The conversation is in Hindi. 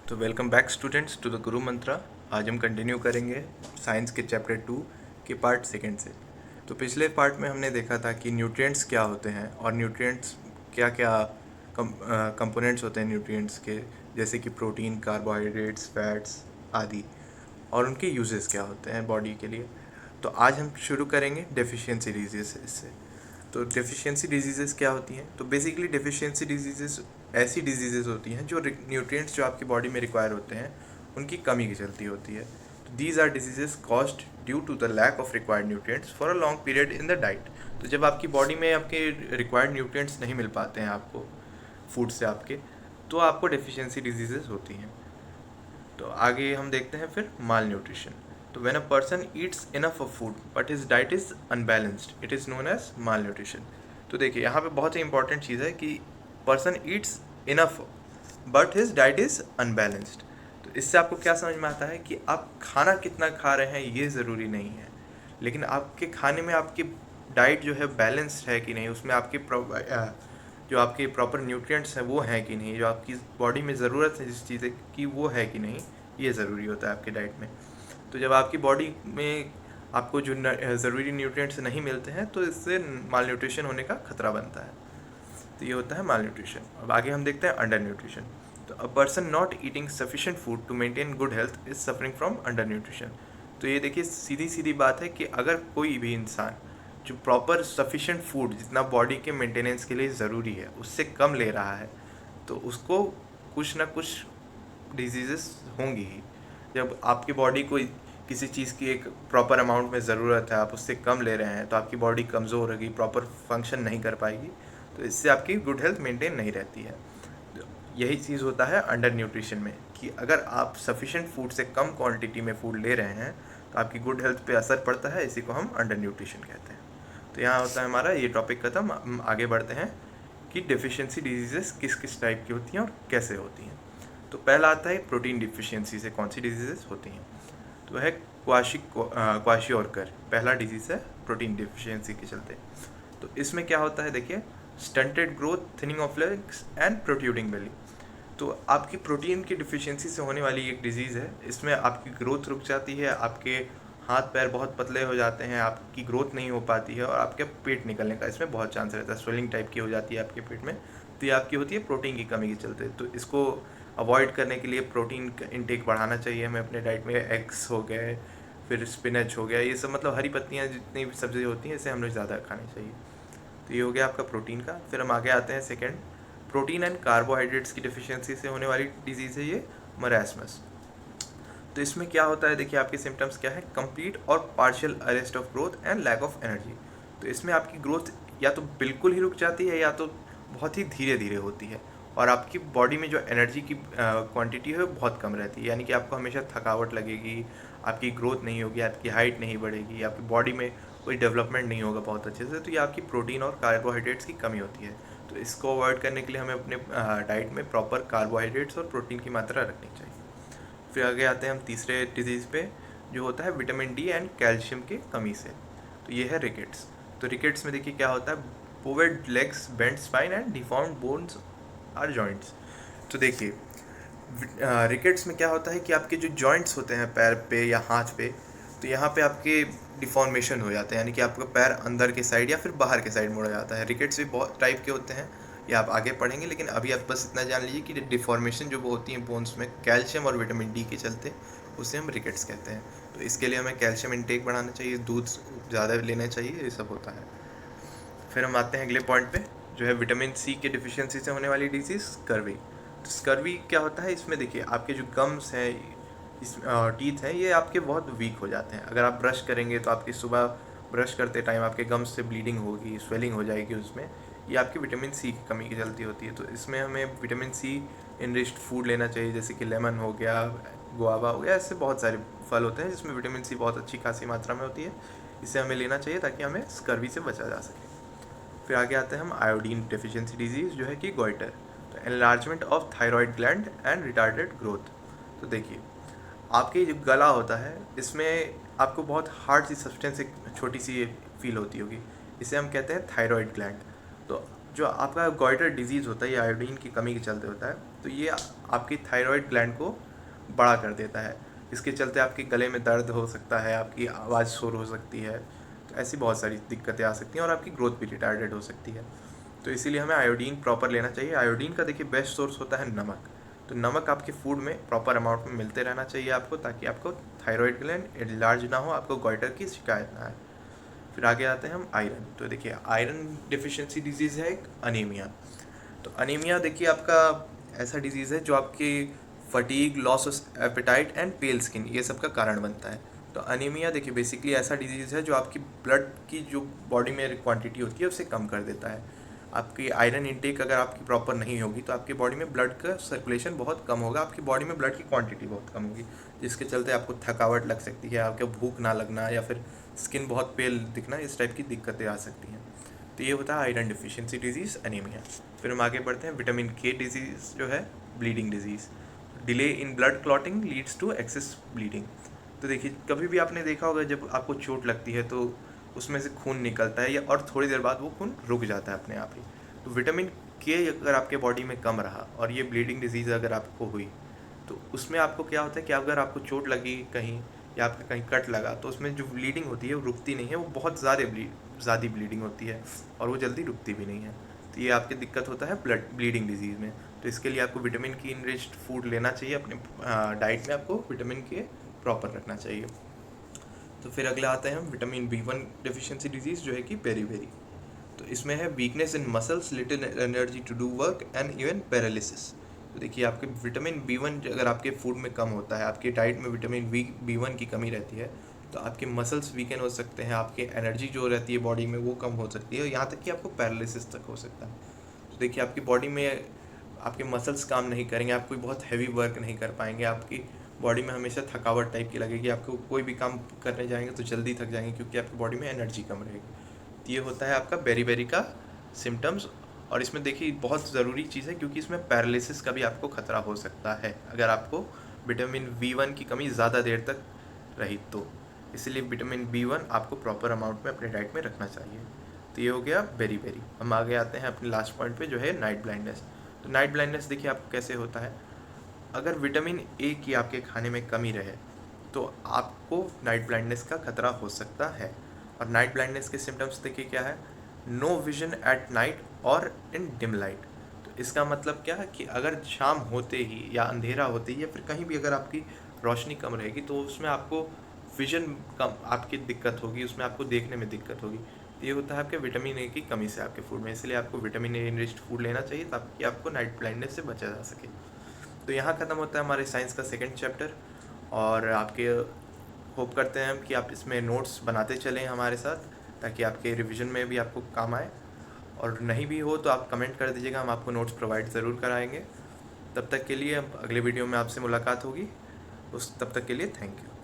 तो welcome back students to the Guru Mantra. आज हम कंटिन्यू करेंगे साइंस के चैप्टर 2 के पार्ट सेकंड से। तो पिछले पार्ट में हमने देखा था कि न्यूट्रिएंट्स क्या होते हैं और न्यूट्रिएंट्स क्या क्या कंपोनेंट्स होते हैं न्यूट्रिएंट्स के, जैसे कि प्रोटीन, कार्बोहाइड्रेट्स, फैट्स आदि, और उनके यूजेस क्या होते हैं बॉडी के लिए। तो आज हम शुरू करेंगे डेफिशिएंसी डिजीज़ से। तो डेफिशिएंसी डिजीज़ेस क्या होती हैं? तो बेसिकली डेफिशिएंसी डिजीज़ेस ऐसी डिजीज़ेस होती हैं जो न्यूट्रिएंट्स जो आपकी बॉडी में रिक्वायर होते हैं उनकी कमी की चलती होती है। तो these are diseases caused due to the lack of required nutrients for a long period in the diet. तो जब आपकी बॉडी में आपके रिक्वायर्ड न्यूट्रिएंट्स नहीं मिल पाते हैं आपको फूड से आपके, तो आपको डेफिशिएंसी डिजीज़ेस होती हैं। तो आगे हम देखते हैं फिर माल न्यूट्रिशन। तो when a person eats enough of food but his diet is unbalanced, it is known as malnutrition. तो देखिए यहाँ पे बहुत ही इंपॉर्टेंट चीज़ है कि person eats enough but his diet is unbalanced. तो इससे आपको क्या समझ में आता है कि आप खाना कितना खा रहे हैं ये ज़रूरी नहीं है, लेकिन आपके खाने में आपकी डाइट जो है बैलेंस्ड है कि नहीं, उसमें आपके जो आपके प्रॉपर न्यूट्रिएंट्स हैं वो हैं कि नहीं, जो आपकी बॉडी में ज़रूरत है जिस चीज़ की वो है कि नहीं, ये ज़रूरी होता है आपके डाइट में। तो जब आपकी बॉडी में आपको जो ज़रूरी न्यूट्रिएंट्स नहीं मिलते हैं तो इससे माल न्यूट्रिशन होने का खतरा बनता है। तो ये होता है माल न्यूट्रिशन। अब आगे हम देखते हैं अंडर न्यूट्रिशन। तो a person not eating sufficient food to maintain good health is suffering from undernutrition. तो ये देखिए सीधी सीधी बात है कि अगर कोई भी इंसान जो प्रॉपर सफिशिएंट फूड जितना बॉडी के मेंटेनेंस के लिए ज़रूरी है उससे कम ले रहा है तो उसको कुछ ना कुछ डिजीज़ेस होंगी ही। जब आपकी बॉडी को किसी चीज़ की एक प्रॉपर अमाउंट में ज़रूरत है, आप उससे कम ले रहे हैं, तो आपकी बॉडी कमज़ोर होगी, प्रॉपर फंक्शन नहीं कर पाएगी, तो इससे आपकी गुड हेल्थ मेंटेन नहीं रहती है। तो यही चीज़ होता है अंडर न्यूट्रिशन में कि अगर आप सफिशिएंट फूड से कम क्वांटिटी में फूड ले रहे हैं तो आपकी गुड हेल्थ पे असर पड़ता है, इसी को हम अंडर न्यूट्रिशन कहते हैं। तो यहाँ होता है हमारा ये टॉपिक ख़त्म। हम आगे बढ़ते हैं कि डेफिशिएंसी डिजीज़ेस किस किस टाइप की होती हैं और कैसे होती हैं। तो पहला आता है प्रोटीन डिफिशिएंसी से कौन सी डिजीज़ेस होती हैं। तो वह है क्वाशियोरकर, पहला डिजीज़ है प्रोटीन डिफिशिएंसी के चलते। तो इसमें क्या होता है देखिए, stunted growth, thinning of legs and protruding belly. तो आपकी प्रोटीन की डिफिशिएंसी से होने वाली एक डिज़ीज़ है। इसमें आपकी ग्रोथ रुक जाती है, आपके हाथ पैर बहुत पतले हो जाते हैं, आपकी ग्रोथ नहीं हो पाती है और आपके पेट निकलने का इसमें बहुत चांस रहता है, स्वेलिंग टाइप की हो जाती है आपके पेट में। तो ये आपकी होती है प्रोटीन की कमी के चलते। तो इसको अवॉइड करने के लिए प्रोटीन का इंटेक बढ़ाना चाहिए हमें अपने डाइट में। एग्स हो गए, फिर स्पिनच हो गया, ये सब मतलब हरी पत्तियाँ जितनी भी सब्ज़ी होती हैं इसे हम लोग ज़्यादा खानी चाहिए। तो ये हो गया आपका प्रोटीन का। फिर हम आगे आते हैं सेकेंड, प्रोटीन एंड कार्बोहाइड्रेट्स की डिफिशियंसी से होने वाली डिजीज़ है ये मरासमस। तो इसमें क्या होता है देखिए, आपके सिम्टम्स क्या है, कंप्लीट और partial arrest of growth and lack of energy. तो इसमें आपकी ग्रोथ या तो बिल्कुल ही रुक जाती है या तो बहुत ही धीरे धीरे होती है, और आपकी बॉडी में जो एनर्जी की क्वांटिटी है वो बहुत कम रहती है, यानी कि आपको हमेशा थकावट लगेगी, आपकी ग्रोथ नहीं होगी, आपकी हाइट नहीं बढ़ेगी, आपकी बॉडी में कोई डेवलपमेंट नहीं होगा बहुत अच्छे से। तो ये आपकी प्रोटीन और कार्बोहाइड्रेट्स की कमी होती है। तो इसको अवॉइड करने के लिए हमें अपने डाइट में प्रॉपर कार्बोहाइड्रेट्स और प्रोटीन की मात्रा रखनी चाहिए। फिर आगे आते हैं हम तीसरे डिजीज़ पे, जो होता है विटामिन डी एंड कैल्शियम की कमी से। तो ये है रिकेट्स। तो रिकेट्स में देखिए क्या होता है, bowed legs, bend spine and deformed bones or joints. तो देखिए रिकेट्स में क्या होता है कि आपके जो जॉइंट्स होते हैं पैर पे या हाथ पे, तो यहाँ पे आपके डिफॉर्मेशन हो जाते हैं, यानी कि आपका पैर अंदर के साइड या फिर बाहर के साइड मुड़ा जाता है। रिकेट्स भी बहुत टाइप के होते हैं, ये आप आगे पढ़ेंगे, लेकिन अभी आप बस इतना जान लीजिए कि डिफॉर्मेशन जो वो होती है बोन्स में कैल्शियम और विटामिन डी के चलते, उसे हम रिकेट्स कहते हैं। तो इसके लिए हमें कैल्शियम इंटेक बढ़ाना चाहिए, दूध ज़्यादा लेना चाहिए, ये सब होता है। फिर हम आते हैं अगले पॉइंट पे, जो है विटामिन सी के डिफिशियंसी से होने वाली डिजीज़ स्कर्वी। तो स्कर्वी क्या होता है, इसमें देखिए आपके जो गम्स हैं, इस टीथ हैं, ये आपके बहुत वीक हो जाते हैं। अगर आप ब्रश करेंगे तो आपकी सुबह ब्रश करते टाइम आपके गम्स से ब्लीडिंग होगी, स्वेलिंग हो जाएगी उसमें, ये आपकी विटामिन सी की कमी की चलती होती है। तो इसमें हमें विटामिन सी इनरिच्ड फूड लेना चाहिए, जैसे कि लेमन हो गया, गुआवा हो गया, ऐसे बहुत सारे फल होते हैं जिसमें विटामिन सी बहुत अच्छी खासी मात्रा में होती है। इसे हमें लेना चाहिए ताकि हमें स्कर्वी से बचा जा सके। फिर आगे आते हैं हम आयोडीन डेफिशिएंसी डिजीज़, जो है कि गोइटर। तो enlargement of thyroid gland and retarded growth. तो देखिए आपके जो गला होता है इसमें आपको बहुत हार्ड सी सब्सटेंस एक छोटी सी फील होती होगी, इसे हम कहते हैं थायराइड ग्लैंड। तो जो आपका गॉइटर डिजीज़ होता है ये आयोडीन की कमी के चलते होता है, तो ये आपकी थायराइड ग्लैंड को बड़ा कर देता है। इसके चलते आपके गले में दर्द हो सकता है, आपकी आवाज़ शोर हो सकती है, तो ऐसी बहुत सारी दिक्कतें आ सकती हैं और आपकी ग्रोथ भी रिटार्डेड हो सकती है। तो इसीलिए हमें आयोडीन प्रॉपर लेना चाहिए। आयोडीन का देखिए बेस्ट सोर्स होता है नमक, तो नमक आपके फूड में प्रॉपर अमाउंट में मिलते रहना चाहिए आपको, ताकि आपको थायराइड ग्लैंड एनलार्ज ना हो, आपको गॉइटर की शिकायत ना आए। फिर आगे आते हैं हम आयरन। तो देखिए आयरन डिफिशिएंसी डिजीज़ है एक अनीमिया। तो अनीमिया देखिए आपका ऐसा डिजीज़ है जो आपकी fatigue, loss of appetite and pale skin ये सब का कारण बनता है। तो अनीमिया देखिए बेसिकली ऐसा डिजीज़ है जो आपकी ब्लड की जो बॉडी में क्वांटिटी होती है उसे कम कर देता है। आपकी आयरन इंटेक अगर आपकी प्रॉपर नहीं होगी तो आपकी बॉडी में ब्लड का सर्कुलेशन बहुत कम होगा, आपकी बॉडी में ब्लड की क्वांटिटी बहुत कम होगी, जिसके चलते आपको थकावट लग सकती है, आपके भूख ना लगना या फिर स्किन बहुत पेल दिखना, इस टाइप की दिक्कतें आ सकती हैं। तो ये होता है आयरन डिफिशिएंसी डिजीज़ अनीमिया। फिर हम आगे बढ़ते हैं विटामिन के डिजीज़ जो है bleeding disease. Delay in blood clotting leads to excess bleeding. तो देखिए कभी भी आपने देखा होगा जब आपको चोट लगती है तो उसमें से खून निकलता है, या और थोड़ी देर बाद वो खून रुक जाता है अपने आप ही। तो विटामिन के अगर आपके बॉडी में कम रहा और ये ब्लीडिंग डिजीज़ अगर आपको हुई तो उसमें आपको क्या होता है कि अगर आपको चोट लगी कहीं या आपके कहीं कट लगा तो उसमें जो ब्लीडिंग होती है वो रुकती नहीं है, वो बहुत ज़्यादा ब्लीडिंग होती है और वो जल्दी रुकती भी नहीं है। तो ये आपकी दिक्कत होता है ब्लीडिंग डिजीज़ में। तो इसके लिए आपको विटामिन की इनरिच्ड फूड लेना चाहिए, अपने डाइट में आपको विटामिन के प्रॉपर रखना चाहिए। तो फिर अगला आते हैं हम विटामिन B1 डेफिशिएंसी डिजीज़ जो है कि पेरीबेरी। तो इसमें है weakness in muscles, little energy to do work and even paralysis. तो देखिए आपके विटामिन B1 अगर आपके फूड में कम होता है, आपकी डाइट में विटामिन B1 की कमी रहती है, तो आपके मसल्स वीकन हो सकते हैं, आपके एनर्जी जो रहती है बॉडी में वो कम हो सकती है, यहाँ तक कि आपको पैरालिसिस तक हो सकता है। तो देखिए आपकी बॉडी में आपके मसल्स काम नहीं करेंगे, आप कोई बहुत हैवी वर्क नहीं कर पाएंगे, आपकी बॉडी में हमेशा थकावट टाइप की लगेगी, आपको कोई भी काम करने जाएंगे तो जल्दी थक जाएंगे क्योंकि आपकी बॉडी में एनर्जी कम रहेगी। तो ये होता है आपका बेरी का सिम्टम्स। और इसमें देखिए बहुत ज़रूरी चीज़ है क्योंकि इसमें पैरालिसिस का भी आपको खतरा हो सकता है अगर आपको विटामिन B1 की कमी ज़्यादा देर तक रही तो। इसलिए विटामिन B1 आपको प्रॉपर अमाउंट में अपने डाइट में रखना चाहिए। तो ये हो गया बेरी। हम आगे आते हैं अपने लास्ट पॉइंट पे जो है नाइट ब्लाइंडनेस। तो नाइट ब्लाइंडनेस देखिए आपको कैसे होता है, अगर विटामिन ए की आपके खाने में कमी रहे तो आपको नाइट ब्लाइंडनेस का खतरा हो सकता है। और नाइट ब्लाइंडनेस के सिम्टम्स देखिए क्या है, नो विजन एट नाइट और इन डिम लाइट। तो इसका मतलब क्या है कि अगर शाम होते ही या अंधेरा होते ही या फिर कहीं भी अगर आपकी रोशनी कम रहेगी तो उसमें आपको विजन कम आपकी दिक्कत होगी, उसमें आपको देखने में दिक्कत होगी। तो ये होता है आपके विटामिन ए की कमी से आपके फूड में, इसलिए आपको विटामिन ए इनरिच्ड फूड लेना चाहिए ताकि आपको नाइट ब्लाइंडनेस से बचा जा सके। तो यहाँ ख़त्म होता है हमारे साइंस का सेकंड चैप्टर। और आपके होप करते हैं हम कि आप इसमें नोट्स बनाते चलें हमारे साथ ताकि आपके रिवीजन में भी आपको काम आए, और नहीं भी हो तो आप कमेंट कर दीजिएगा, हम आपको नोट्स प्रोवाइड ज़रूर कराएंगे। तब तक के लिए अगले वीडियो में आपसे मुलाकात होगी, तब तक के लिए थैंक यू।